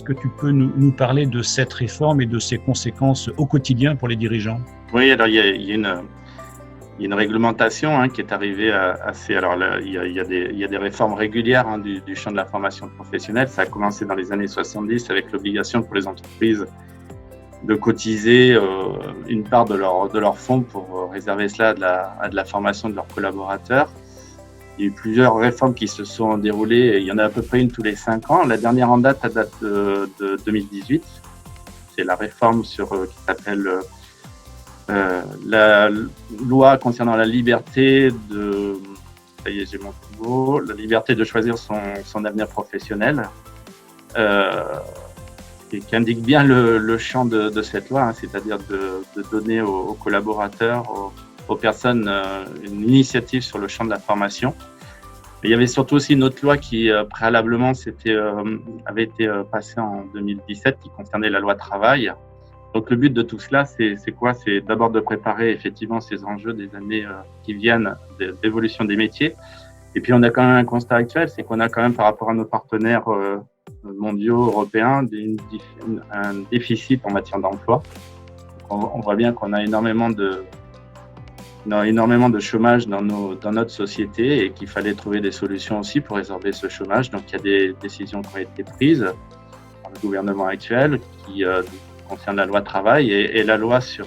que tu peux nous parler de cette réforme et de ses conséquences au quotidien pour les dirigeants? Oui, alors il y a une réglementation qui est arrivée assez. Alors là, il y a des réformes régulières du champ de la formation professionnelle. Ça a commencé dans les années 70 avec l'obligation pour les entreprises de cotiser une part de leur fonds pour réserver cela à de la formation de leurs collaborateurs. Il y a eu plusieurs réformes qui se sont déroulées. Il y en a à peu près une tous les 5 ans. La dernière en date, de 2018. C'est la réforme qui s'appelle la loi concernant la liberté de, ça y est, j'ai mon mot, la liberté de choisir son avenir professionnel, et qui indique bien le champ de cette loi, c'est-à-dire de donner aux collaborateurs, aux personnes, une initiative sur le champ de la formation. Et il y avait surtout aussi une autre loi qui, préalablement, avait été passée en 2017, qui concernait la loi travail. Donc le but de tout cela, c'est quoi? C'est d'abord de préparer effectivement ces enjeux des années qui viennent d'évolution des métiers. Et puis on a quand même un constat actuel, c'est qu'on a quand même par rapport à nos partenaires mondiaux, européens, un déficit en matière d'emploi. On voit bien qu'on a énormément de chômage dans notre société et qu'il fallait trouver des solutions aussi pour résorber ce chômage. Donc il y a des décisions qui ont été prises par le gouvernement actuel qui concerne la loi travail et la loi sur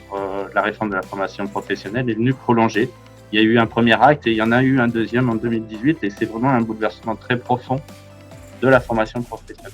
la réforme de la formation professionnelle est venue prolonger. Il y a eu un premier acte et il y en a eu un deuxième en 2018 et c'est vraiment un bouleversement très profond de la formation professionnelle.